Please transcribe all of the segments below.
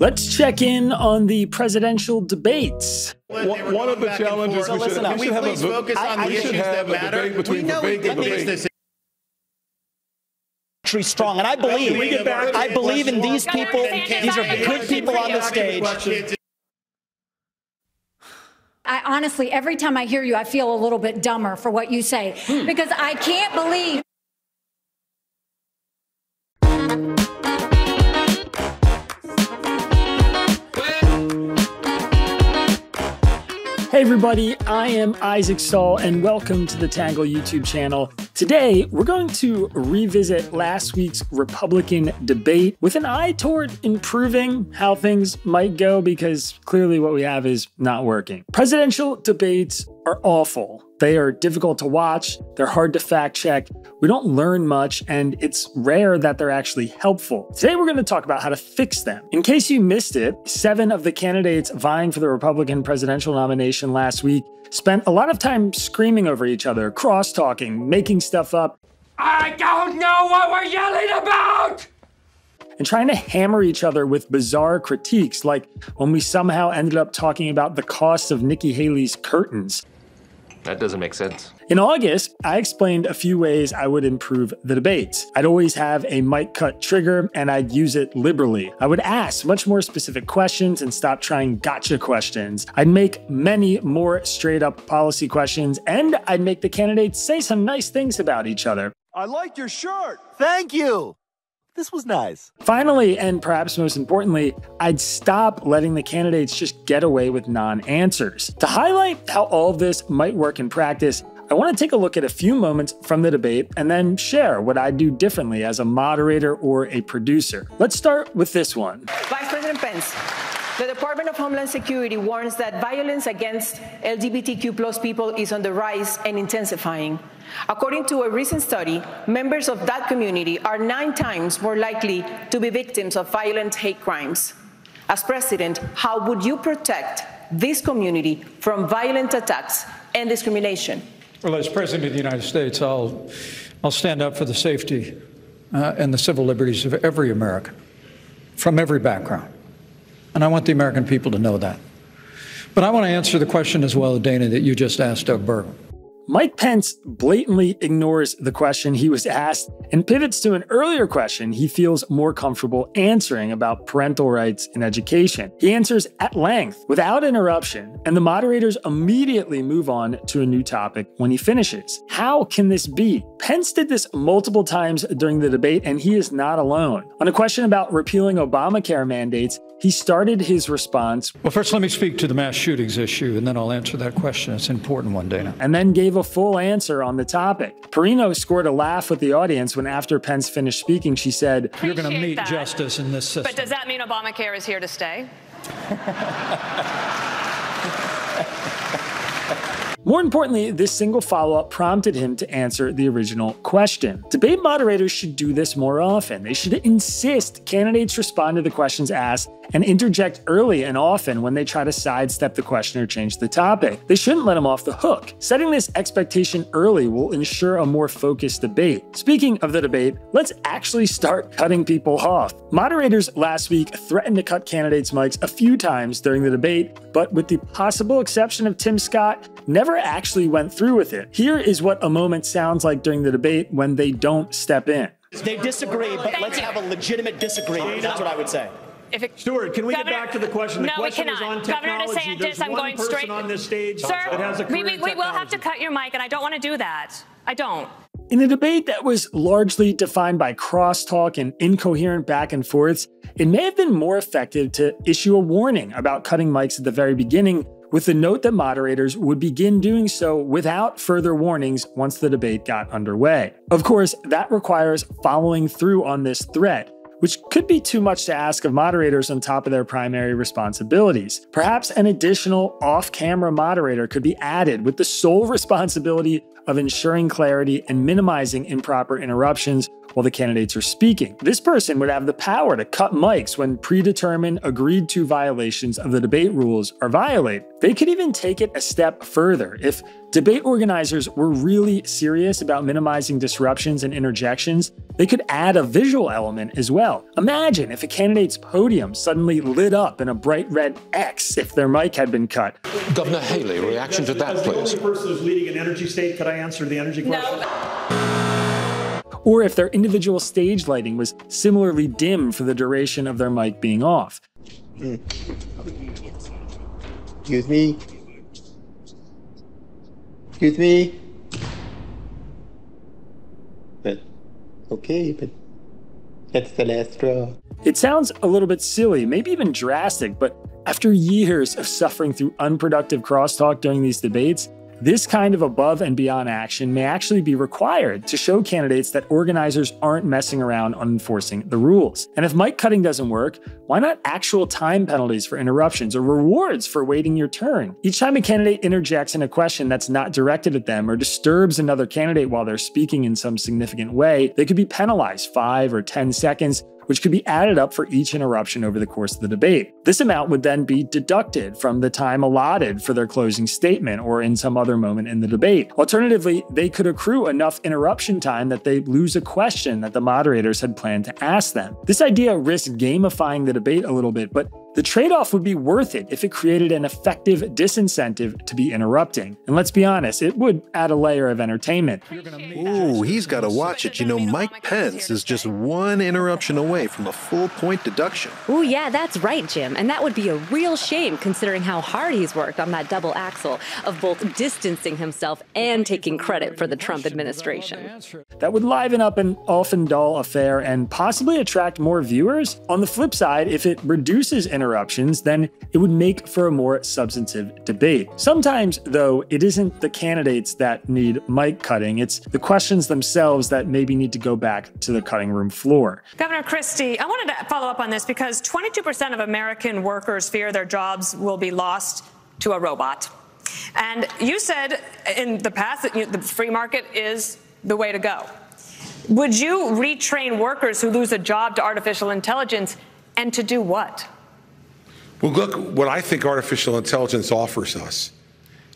Let's check in on the presidential debates. One of the challenges we should have focus on the issues that matter. Between strong, and I believe in these people. These are good people on the stage. I honestly, every time I hear you, I feel a little bit dumber for what you say, because I can't believe. Hey everybody, I am Isaac Stahl and welcome to the Tangle YouTube channel. Today, we're going to revisit last week's Republican debate with an eye toward improving how things might go, because clearly what we have is not working. Presidential debates are awful. They are difficult to watch, they're hard to fact check, we don't learn much, and it's rare that they're actually helpful. Today we're going to talk about how to fix them. In case you missed it, 7 of the candidates vying for the Republican presidential nomination last week spent a lot of time screaming over each other, cross-talking, making stuff up. I don't know what we're yelling about! And trying to hammer each other with bizarre critiques, like when we somehow ended up talking about the cost of Nikki Haley's curtains. That doesn't make sense. In August, I explained a few ways I would improve the debates. I'd always have a mic cut trigger, and I'd use it liberally. I would ask much more specific questions and stop trying gotcha questions. I'd make many more straight up policy questions, and I'd make the candidates say some nice things about each other. I like your shirt. Thank you. This was nice. Finally, and perhaps most importantly, I'd stop letting the candidates just get away with non-answers. To highlight how all of this might work in practice, I want to take a look at a few moments from the debate and then share what I'd do differently as a moderator or a producer. Let's start with this one. Vice President Pence, the Department of Homeland Security warns that violence against LGBTQ+ people is on the rise and intensifying. According to a recent study, members of that community are 9 times more likely to be victims of violent hate crimes. As president, how would you protect this community from violent attacks and discrimination? Well, as President of the United States, I'll stand up for the safety and the civil liberties of every American, from every background. And I want the American people to know that. But I want to answer the question as well, Dana, that you just asked Doug Burgum. Mike Pence blatantly ignores the question he was asked and pivots to an earlier question he feels more comfortable answering about parental rights in education. He answers at length without interruption, and the moderators immediately move on to a new topic when he finishes. How can this be? Pence did this multiple times during the debate, and he is not alone. On a question about repealing Obamacare mandates, he started his response. Well, first, let me speak to the mass shootings issue, and then I'll answer that question. It's an important one, Dana. And then gave a full answer on the topic. Perino scored a laugh with the audience when after Pence finished speaking, she said, "You're going to meet justice in this system." But does that mean Obamacare is here to stay? More importantly, this single follow-up prompted him to answer the original question. Debate moderators should do this more often. They should insist candidates respond to the questions asked and interject early and often when they try to sidestep the question or change the topic. They shouldn't let them off the hook. Setting this expectation early will ensure a more focused debate. Speaking of the debate, let's actually start cutting people off. Moderators last week threatened to cut candidates' mics a few times during the debate, but with the possible exception of Tim Scott, never actually went through with it. Here is what a moment sounds like during the debate when they don't step in. They disagree, but let's have a legitimate disagreement. That's what I would say. Stuart, can we get back to the question? No, we cannot. Governor DeSantis, I'm going straight. On this stage, sir, we will have to cut your mic, and I don't want to do that. I don't. In a debate that was largely defined by crosstalk and incoherent back and forths, it may have been more effective to issue a warning about cutting mics at the very beginning, with the note that moderators would begin doing so without further warnings once the debate got underway. Of course, that requires following through on this threat, which could be too much to ask of moderators on top of their primary responsibilities. Perhaps an additional off-camera moderator could be added with the sole responsibility of ensuring clarity and minimizing improper interruptions while the candidates are speaking. This person would have the power to cut mics when predetermined, agreed-to violations of the debate rules are violated. They could even take it a step further. If debate organizers were really serious about minimizing disruptions and interjections, they could add a visual element as well. Imagine if a candidate's podium suddenly lit up in a bright red X if their mic had been cut. Governor Haley, reaction to that, please. As the only person who's leading an energy state, could I answer the energy question? No. Or if their individual stage lighting was similarly dim for the duration of their mic being off. Excuse me. Excuse me. But, okay, but that's the last straw. It sounds a little bit silly, maybe even drastic, but after years of suffering through unproductive crosstalk during these debates, this kind of above and beyond action may actually be required to show candidates that organizers aren't messing around on enforcing the rules. And if mic cutting doesn't work, why not actual time penalties for interruptions or rewards for waiting your turn? Each time a candidate interjects in a question that's not directed at them or disturbs another candidate while they're speaking in some significant way, they could be penalized 5 or 10 seconds, which could be added up for each interruption over the course of the debate. This amount would then be deducted from the time allotted for their closing statement or in some other moment in the debate. Alternatively, they could accrue enough interruption time that they lose a question that the moderators had planned to ask them. This idea risks gamifying the debate a little bit, but the trade-off would be worth it if it created an effective disincentive to be interrupting. And let's be honest, it would add a layer of entertainment. Ooh, he's got to watch it. You know, Mike Pence is just one interruption away from a full point deduction. Ooh, yeah, that's right, Jim. And that would be a real shame considering how hard he's worked on that double axle of both distancing himself and taking credit for the Trump administration. That would liven up an often dull affair and possibly attract more viewers. On the flip side, if it reduces interruptions, then it would make for a more substantive debate. Sometimes, though, it isn't the candidates that need mic cutting, it's the questions themselves that maybe need to go back to the cutting room floor. Governor Christie, I wanted to follow up on this because 22% of American workers fear their jobs will be lost to a robot. And you said in the past that the free market is the way to go. Would you retrain workers who lose a job to artificial intelligence, and to do what? Well, look, what I think artificial intelligence offers us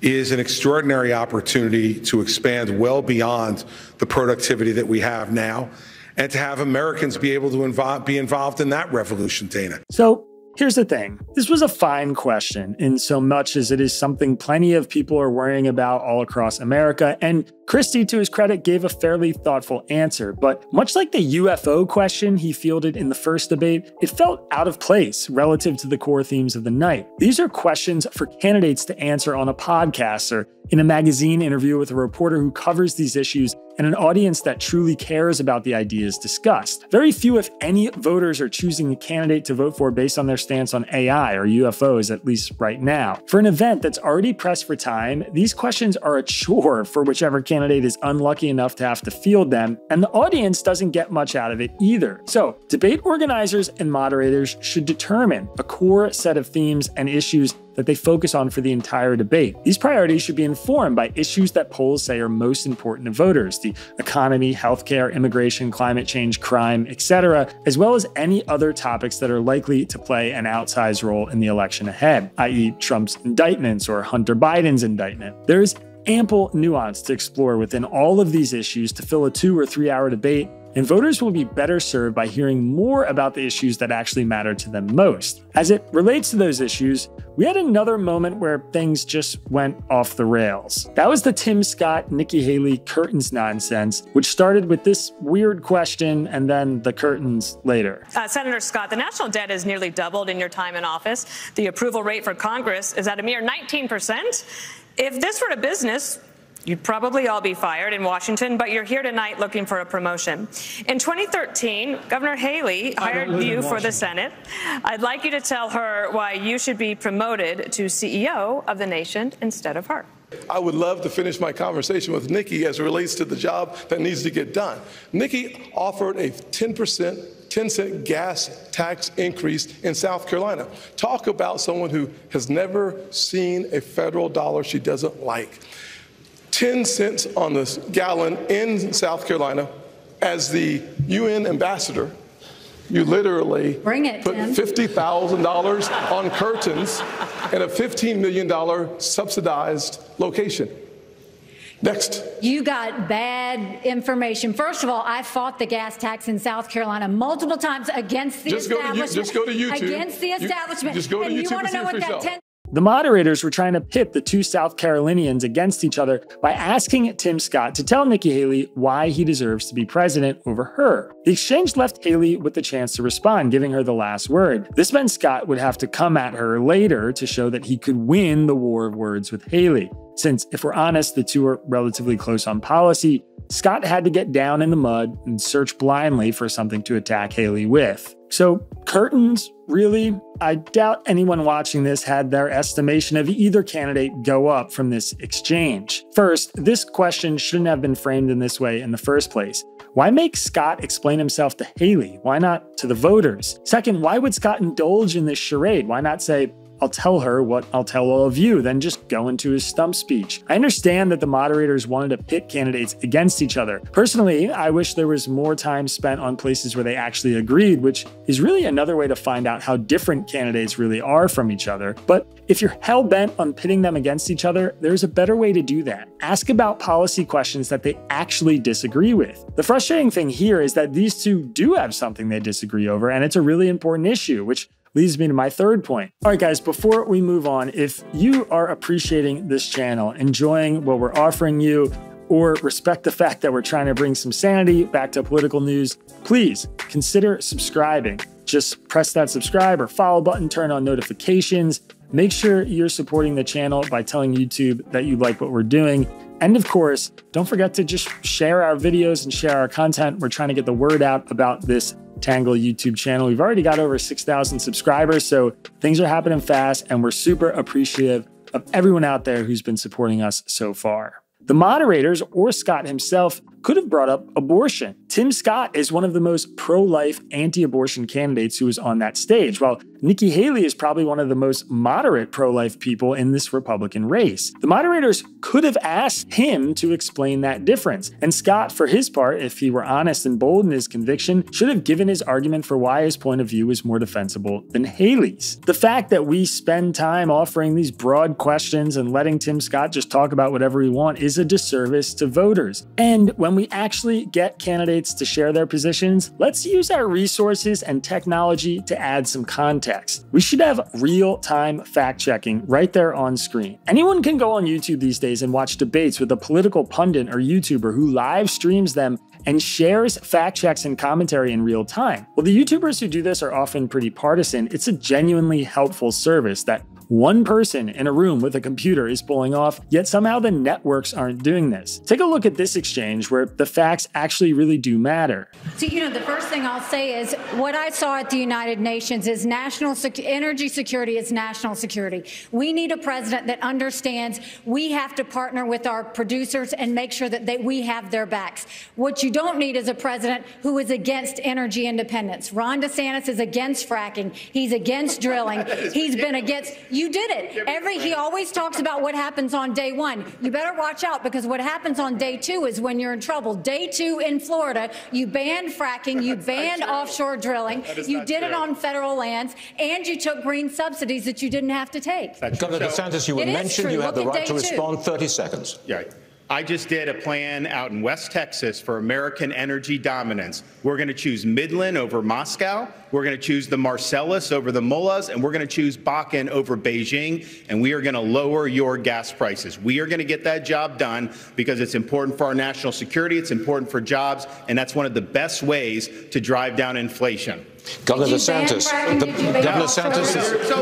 is an extraordinary opportunity to expand well beyond the productivity that we have now and to have Americans be able to be involved in that revolution, Dana. So here's the thing. This was a fine question in so much as it is something plenty of people are worrying about all across America. And Christie, to his credit, gave a fairly thoughtful answer. But much like the UFO question he fielded in the first debate, it felt out of place relative to the core themes of the night. These are questions for candidates to answer on a podcast or in a magazine interview with a reporter who covers these issues and an audience that truly cares about the ideas discussed. Very few, if any, voters are choosing a candidate to vote for based on their stance on AI or UFOs, at least right now. For an event that's already pressed for time, these questions are a chore for whichever candidate is unlucky enough to have to field them, and the audience doesn't get much out of it either. So, debate organizers and moderators should determine a core set of themes and issues that they focus on for the entire debate. These priorities should be informed by issues that polls say are most important to voters: the economy, healthcare, immigration, climate change, crime, etc., as well as any other topics that are likely to play an outsized role in the election ahead, i.e. Trump's indictments or Hunter Biden's indictment. There is ample nuance to explore within all of these issues to fill a 2 or 3 hour debate, and voters will be better served by hearing more about the issues that actually matter to them most. As it relates to those issues, we had another moment where things just went off the rails. That was the Tim Scott, Nikki Haley curtains nonsense, which started with this weird question and then the curtains later. Senator Scott, the national debt has nearly doubled in your time in office. The approval rate for Congress is at a mere 19%. If this were a business, you'd probably all be fired in Washington, but you're here tonight looking for a promotion. In 2013, Governor Haley hired you for the Senate. I'd like you to tell her why you should be promoted to CEO of the nation instead of her. I would love to finish my conversation with Nikki as it relates to the job that needs to get done. Nikki offered a 10-cent gas tax increase in South Carolina. Talk about someone who has never seen a federal dollar she doesn't like. 10 cents on the gallon in South Carolina. As the UN ambassador, you literally put $50,000 on curtains in a $15 million subsidized location. Next. You got bad information. First of all, I fought the gas tax in South Carolina multiple times against the establishment. Just go to YouTube. Against the establishment. Just go to YouTube and see it for yourself. The moderators were trying to pit the two South Carolinians against each other by asking Tim Scott to tell Nikki Haley why he deserves to be president over her. The exchange left Haley with the chance to respond, giving her the last word. This meant Scott would have to come at her later to show that he could win the war of words with Haley. Since, if we're honest, the two are relatively close on policy, Scott had to get down in the mud and search blindly for something to attack Haley with. So, curtains, really? I doubt anyone watching this had their estimation of either candidate go up from this exchange. First, this question shouldn't have been framed in this way in the first place. Why make Scott explain himself to Haley? Why not to the voters? Second, why would Scott indulge in this charade? Why not say, I'll tell her what I'll tell all of you, then just go into his stump speech? I understand that the moderators wanted to pit candidates against each other. Personally, I wish there was more time spent on places where they actually agreed, which is really another way to find out how different candidates really are from each other. But if you're hell-bent on pitting them against each other, there's a better way to do that. Ask about policy questions that they actually disagree with. The frustrating thing here is that these two do have something they disagree over, and it's a really important issue, which leads me to my third point. All right, guys, before we move on, if you are appreciating this channel, enjoying what we're offering you, or respect the fact that we're trying to bring some sanity back to political news, please consider subscribing. Just press that subscribe or follow button, turn on notifications. Make sure you're supporting the channel by telling YouTube that you like what we're doing. And of course, don't forget to just share our videos and share our content. We're trying to get the word out about this Tangle YouTube channel. We've already got over 6,000 subscribers, so things are happening fast, and we're super appreciative of everyone out there who's been supporting us so far. The moderators, or Scott himself, could have brought up abortion. Tim Scott is one of the most pro-life, anti-abortion candidates who was on that stage, while Nikki Haley is probably one of the most moderate pro-life people in this Republican race. The moderators could have asked him to explain that difference, and Scott, for his part, if he were honest and bold in his conviction, should have given his argument for why his point of view is more defensible than Haley's. The fact that we spend time offering these broad questions and letting Tim Scott just talk about whatever he wants is a disservice to voters. And when we actually get candidates to share their positions, let's use our resources and technology to add some context. We should have real-time fact-checking right there on screen. Anyone can go on YouTube these days and watch debates with a political pundit or YouTuber who live streams them and shares fact checks and commentary in real time. Well, the YouTubers who do this are often pretty partisan. It's a genuinely helpful service that one person in a room with a computer is pulling off, yet somehow the networks aren't doing this. Take a look at this exchange where the facts actually really do matter. So, the first thing I'll say is what I saw at the United Nations is energy security is national security. We need a president that understands we have to partner with our producers and make sure that we have their backs. What you don't need is a president who is against energy independence. Ron DeSantis is against fracking. He's against drilling. He's been against... You did it. He always talks about what happens on day one. You better watch out, because what happens on day two is when you're in trouble. Day two in Florida, you banned fracking, you banned offshore drilling, you did it on federal lands, and you took green subsidies that you didn't have to take. Governor DeSantis, you were mentioned. You have the right to respond. 30 seconds. Yeah. I just did a plan out in West Texas for American energy dominance. We're going to choose Midland over Moscow. We're going to choose the Marcellus over the Mullahs, and we're going to choose Bakken over Beijing, and we are going to lower your gas prices. We are going to get that job done because it's important for our national security, it's important for jobs, and that's one of the best ways to drive down inflation. Governor DeSantis, Governor DeSantis,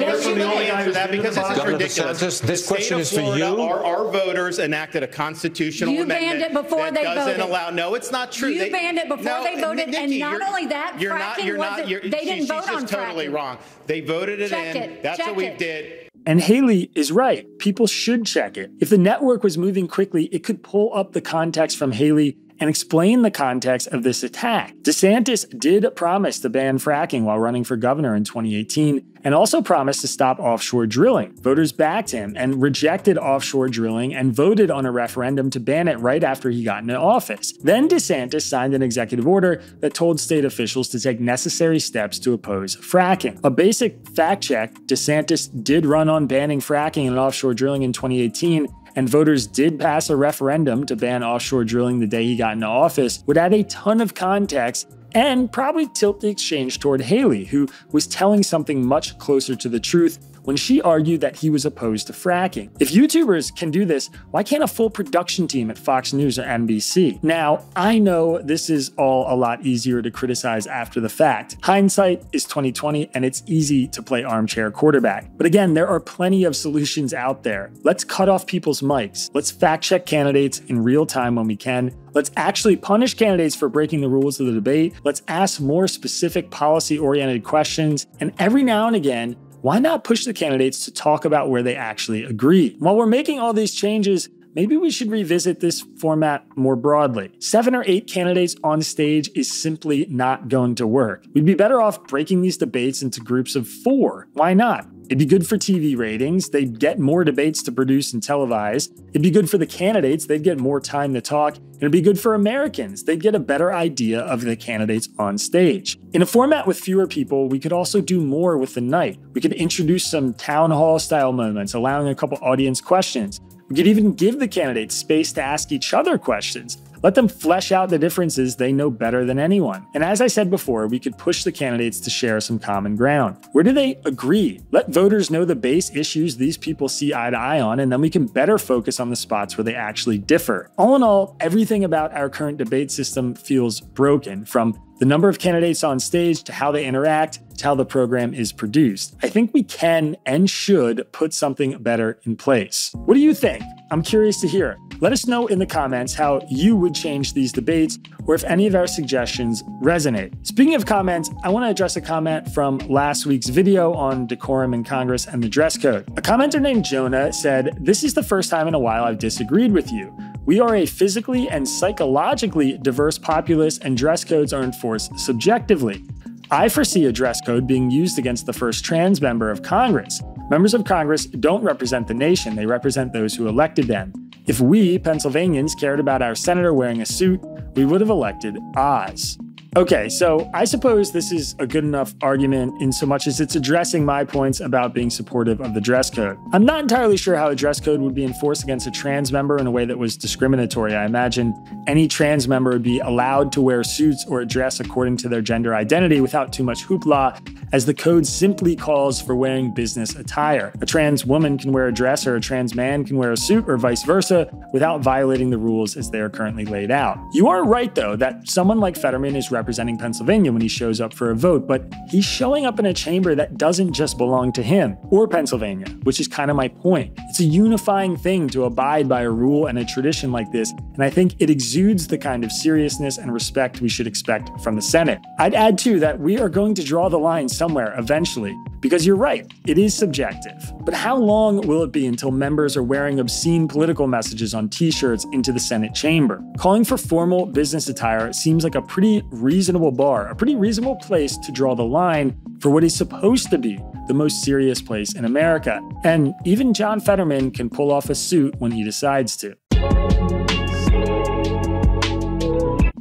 that's the only answer to that, because it's ridiculous. DeSantis, this question is for you. Our voters enacted a constitutional amendment banned it before they doesn't voted. allow. No, it's not true. You banned it before they voted, Nikki, and not only that, fracking wasn't. They didn't vote on fracking. She's totally wrong. They voted it in. That's what we did. And Haley is right. People should check it. If the network was moving quickly, it could pull up the context from Haley and explain the context of this attack. DeSantis did promise to ban fracking while running for governor in 2018, and also promised to stop offshore drilling. Voters backed him and rejected offshore drilling and voted on a referendum to ban it right after he got into office. Then DeSantis signed an executive order that told state officials to take necessary steps to oppose fracking. A basic fact check, DeSantis did run on banning fracking and offshore drilling in 2018, and voters did pass a referendum to ban offshore drilling the day he got into office, would add a ton of context and probably tilt the exchange toward Haley, who was telling something much closer to the truth when she argued that he was opposed to fracking. If YouTubers can do this, why can't a full production team at Fox News or NBC? Now, I know this is all a lot easier to criticize after the fact. Hindsight is 2020, and it's easy to play armchair quarterback. But again, there are plenty of solutions out there. Let's cut off people's mics. Let's fact-check candidates in real time when we can. Let's actually punish candidates for breaking the rules of the debate. Let's ask more specific policy-oriented questions. And every now and again, why not push the candidates to talk about where they actually agree? While we're making all these changes, maybe we should revisit this format more broadly. 7 or 8 candidates on stage is simply not going to work. We'd be better off breaking these debates into groups of 4. Why not? It'd be good for TV ratings. They'd get more debates to produce and televise. It'd be good for the candidates. They'd get more time to talk. And it'd be good for Americans. They'd get a better idea of the candidates on stage. In a format with fewer people, we could also do more with the night. We could introduce some town hall style moments, allowing a couple audience questions. We could even give the candidates space to ask each other questions. Let them flesh out the differences they know better than anyone. And as I said before, we could push the candidates to share some common ground. Where do they agree? Let voters know the base issues these people see eye to eye on, and then we can better focus on the spots where they actually differ. All in all, everything about our current debate system feels broken, from the number of candidates on stage to how they interact to how the program is produced. I think we can and should put something better in place. What do you think? I'm curious to hear. Let us know in the comments how you would change these debates, or if any of our suggestions resonate. Speaking of comments, I want to address a comment from last week's video on decorum in Congress and the dress code. A commenter named Jonah said, "This is the first time in a while I've disagreed with you. We are a physically and psychologically diverse populace, and dress codes are enforced subjectively. I foresee a dress code being used against the first trans member of Congress. Members of Congress don't represent the nation, they represent those who elected them. If we, Pennsylvanians, cared about our senator wearing a suit, we would have elected Oz." Okay, so I suppose this is a good enough argument in so much as it's addressing my points about being supportive of the dress code. I'm not entirely sure how a dress code would be enforced against a trans member in a way that was discriminatory. I imagine any trans member would be allowed to wear suits or a dress according to their gender identity without too much hoopla, as the code simply calls for wearing business attire. A trans woman can wear a dress, or a trans man can wear a suit, or vice versa, without violating the rules as they are currently laid out. You are right, though, that someone like Fetterman is representing Pennsylvania when he shows up for a vote, but he's showing up in a chamber that doesn't just belong to him or Pennsylvania, which is kind of my point. It's a unifying thing to abide by a rule and a tradition like this, and I think it exudes the kind of seriousness and respect we should expect from the Senate. I'd add, too, that we are going to draw the line somewhere eventually, because you're right, it is subjective. But how long will it be until members are wearing obscene political messages on t-shirts into the Senate chamber? Calling for formal business attire seems like a pretty reasonable bar, a pretty reasonable place to draw the line for what is supposed to be the most serious place in America. And even John Fetterman can pull off a suit when he decides to.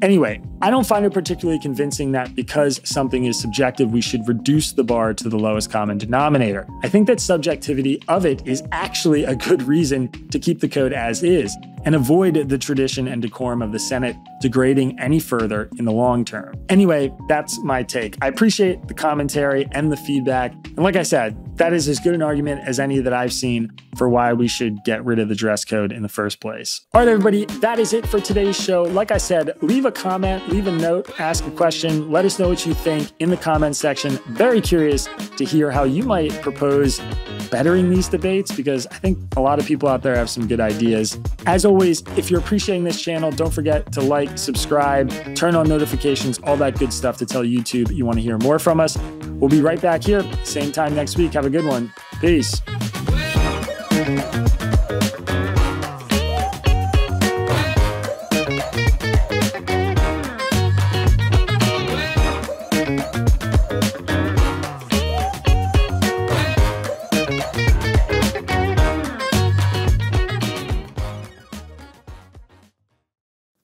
Anyway, I don't find it particularly convincing that because something is subjective, we should reduce the bar to the lowest common denominator. I think that subjectivity of it is actually a good reason to keep the code as is and avoid the tradition and decorum of the Senate degrading any further in the long term. Anyway, that's my take. I appreciate the commentary and the feedback. And like I said, that is as good an argument as any that I've seen for why we should get rid of the dress code in the first place. All right, everybody, that is it for today's show. Like I said, leave a comment, leave a note, ask a question. Let us know what you think in the comments section. Very curious to hear how you might propose bettering these debates, because I think a lot of people out there have some good ideas. As always, if you're appreciating this channel, don't forget to like, subscribe, turn on notifications, all that good stuff to tell YouTube you want to hear more from us. We'll be right back here, same time next week. Have a good one. Peace.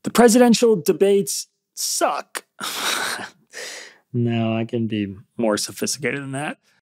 The presidential debates suck. No, I can be more sophisticated than that.